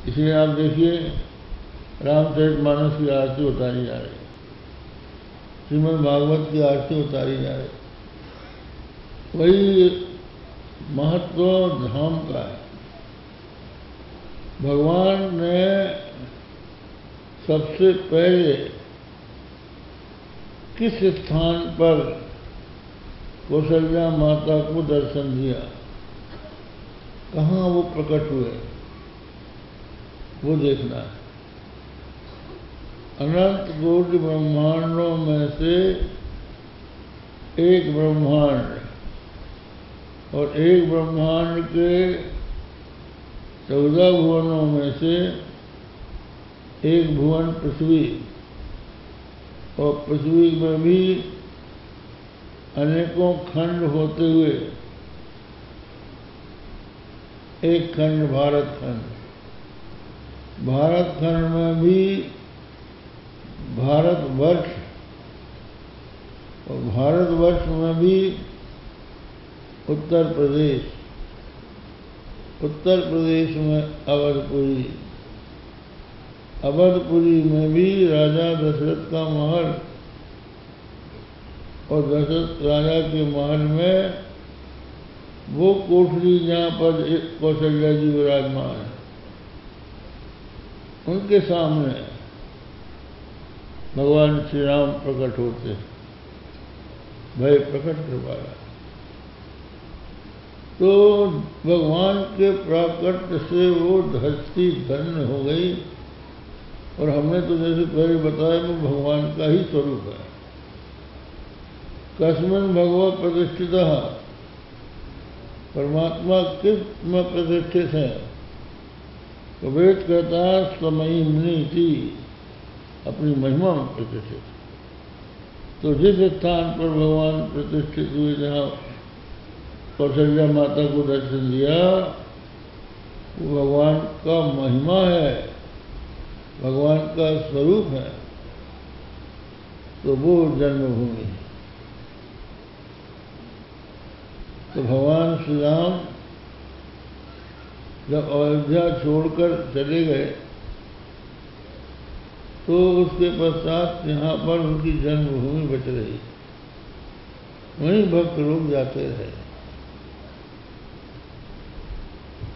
इसलिए आप देखिए रामचरितमानस की आरती उतारी जा रही, श्रीमद् भागवत की आरती उतारी जा रही। वही महत्व धाम का है। भगवान ने सबसे पहले किस स्थान पर कौशल्या माता को दर्शन दिया, कहाँ वो प्रकट हुए, वो देखना है। अनंत कोटि ब्रह्मांडों में से एक ब्रह्मांड, और एक ब्रह्मांड के 14 भुवनों में से एक भुवन पृथ्वी, और पृथ्वी में भी अनेकों खंड होते हुए एक खंड भारत खंड, भारत खंड में भी भारतवर्ष, और भारतवर्ष में भी उत्तर प्रदेश, उत्तर प्रदेश में अवधपुरी, अवधपुरी में भी राजा दशरथ का महल, और दशरथ राजा के महल में वो कोठरी जहाँ पर कौशल्या जी विराजमान है, उनके सामने भगवान श्री राम प्रकट होते हैं, भय प्रकट करवाया। तो भगवान के प्राकट्य से वो धरती धन्य हो गई, और हमने तो जैसे पहले बताया वो भगवान का ही स्वरूप है। कस्मिन् भगवो प्रतिष्ठितः, परमात्मा किस में प्रतिष्ठित है? तो वेद कहता है स्वमहिम्नि थी, अपनी महिमा में प्रतिष्ठित। तो जिस स्थान पर भगवान प्रतिष्ठित हुए, जहाँ कौशल्या माता को दर्शन दिया, वो भगवान का महिमा है, भगवान का स्वरूप है। तो वो जन्मभूमि है। तो भगवान श्री राम जब अयोध्या छोड़कर चले गए, तो उसके पश्चात यहाँ पर उनकी जन्मभूमि बच रही, वहीं भक्त लोग जाते रहे।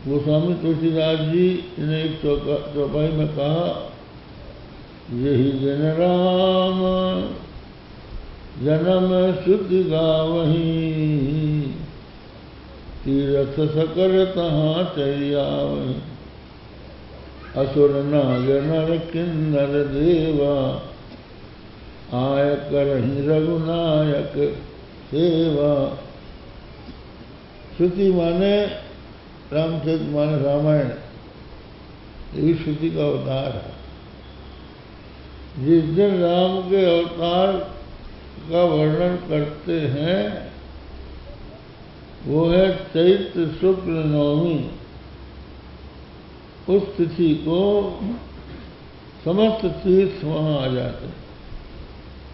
गोस्वामी तुलसीदास जी ने एक चौपाई में कहा, यही जन राम जन्म शुद्धि गावहीं, तीरथ सकल तहाँ चरियावहीं, असुर नागर नर किन्नर देवा, आय करहि रघुनायक सेवा। श्रुति माने रामचरितमानस रामायण, यही श्रुति का अवतार है। जिस दिन राम के अवतार का वर्णन करते हैं वो है चैत्र शुक्ल नवमी। उस तिथि को समस्त तीर्थ वहाँ आ जाते,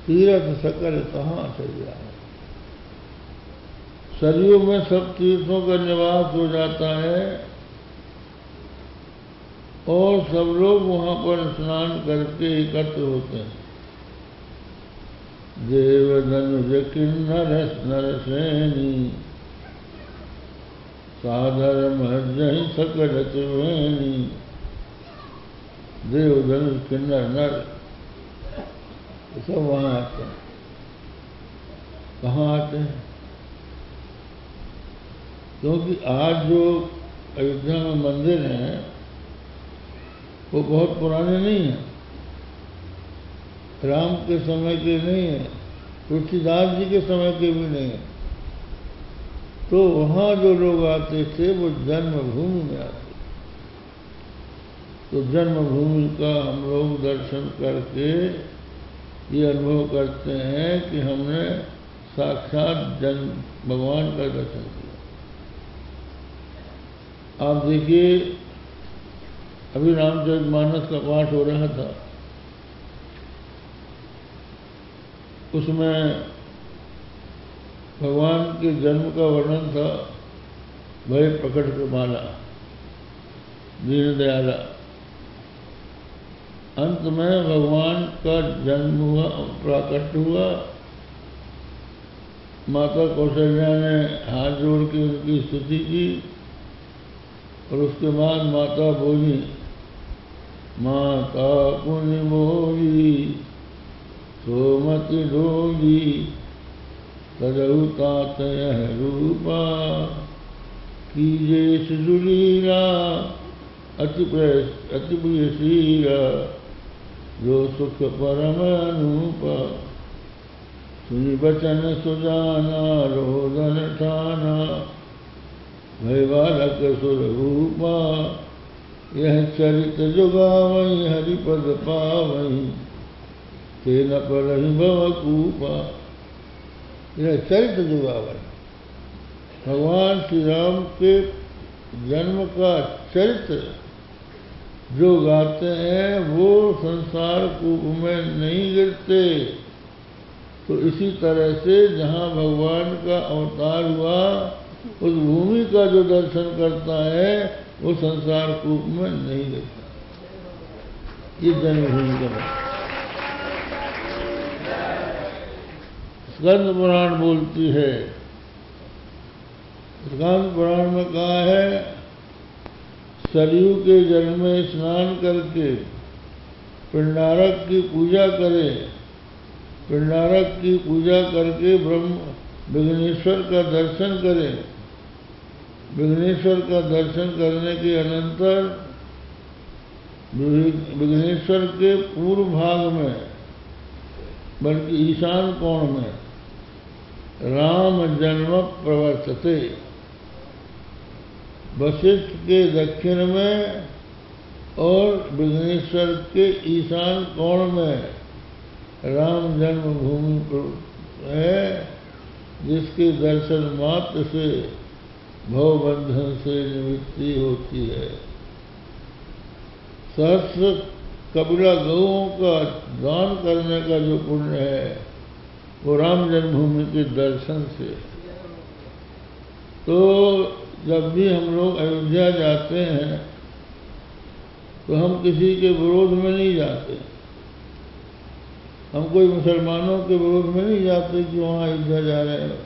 तीर्थ सकल तहाँ चल जाए। सरयू में सब तीर्थों का निवास हो जाता है, और सब लोग वहाँ पर स्नान करके एकत्र होते हैं। देव धनुज किन्नर नरसेनी, सादर महजहि सकल त्रिवेणी। देव धनुष किन्नर नर सब वहाँ आते हैं। कहाँ आते हैं? क्योंकि आज जो अयोध्या में मंदिर हैं वो बहुत पुराने नहीं हैं, राम के समय के नहीं है, तुलसीदास जी के समय के भी नहीं है। तो वहाँ जो लोग आते थे वो जन्मभूमि में आते। तो जन्मभूमि का हम लोग दर्शन करके ये अनुभव करते हैं कि हमने साक्षात जन्म भगवान का दर्शन किया। आप देखिए, अभी रामचरितमानस का पाठ हो रहा था, उसमें भगवान के जन्म का वर्णन था। भय प्रकट कृपाला, दीन दयाला, अंत में भगवान का जन्म हुआ, प्राकट हुआ। माता कौशल्या ने हाथ जोड़ के उनकी स्तुति की और उसके बाद माता बोली, माता पुण्य बोली सोमति डोली तदहु तात यह रूपा कीजे सुलीला अति प्रियशीला जो सुख परम अनूपा सुनि बचन सुजाना रोदन ठाना भय बालक सुर रूपा यह चरित जुगावई हरिपद पावई तेन परहि भवकूपा। यह चरित्र जुगावई, भगवान श्री राम के जन्म का चरित्र जो गाते हैं वो संसार कूप में नहीं गिरते। तो इसी तरह से जहाँ भगवान का अवतार हुआ उस भूमि का जो दर्शन करता है वो संसार कूप में नहीं गिरता। ये जन्मभूमि का बात। स्कंद पुराण बोलती है, स्कंद पुराण में कहा है, सरयू के जल में स्नान करके पिंडारक की पूजा करे, पिंडारक की पूजा करके ब्रह्म विघ्नेश्वर का दर्शन करे, विघ्नेश्वर का दर्शन करने के अनंतर विघ्नेश्वर के पूर्व भाग में बल्कि ईशान कोण में राम जन्म प्रवर्तते, वशिष्ठ के दक्षिण में और विघ्नेश्वर के ईशान कोण में राम जन्मभूमि है, जिसके दर्शन मात्र से भवबंधन से निवृत्ति होती है। सहस्र कबीला गौओं का दान करने का जो पुण्य है वो राम जन्मभूमि के दर्शन से। तो जब भी हम लोग अयोध्या जाते हैं तो हम किसी के विरोध में नहीं जाते, हम कोई मुसलमानों के विरोध में नहीं जाते कि वहाँ अयोध्या जा रहे हैं।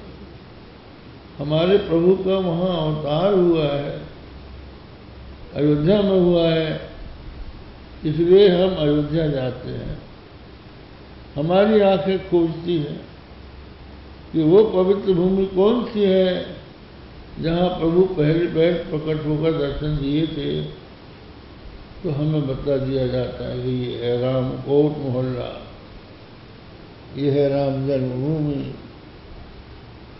हमारे प्रभु का वहाँ अवतार हुआ है, अयोध्या में हुआ है, इसलिए हम अयोध्या जाते हैं। हमारी आंखें खोजती हैं कि वो पवित्र भूमि कौन सी है जहाँ प्रभु पहले पहल प्रकट होकर दर्शन दिए थे। तो हमें बता दिया जाता है कि ये है रामकोट मोहल्ला, ये है राम जन्मभूमि।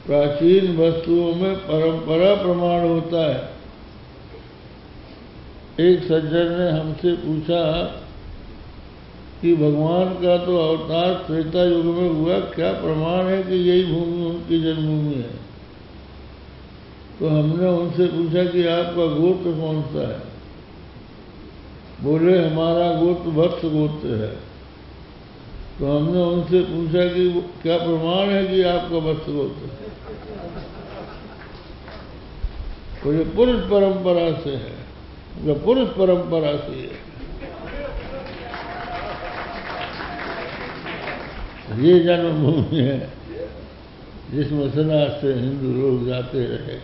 प्राचीन वस्तुओं में परंपरा प्रमाण होता है। एक सज्जन ने हमसे पूछा कि भगवान का तो अवतार त्रेता युग में हुआ, क्या प्रमाण है कि यही भूमि उनकी जन्मभूमि है। तो हमने उनसे पूछा कि आपका गोत्र कौन सा है। बोले हमारा गोत्र वत्स गोत्र है। तो हमने उनसे पूछा कि क्या प्रमाण है कि आपका वत्स गोत्र है। बोले पुरुष परंपरा से है, पुरुष परंपरा से है। ये जन्मभूमि है जिसमें सदा से हिंदू लोग जाते रहे।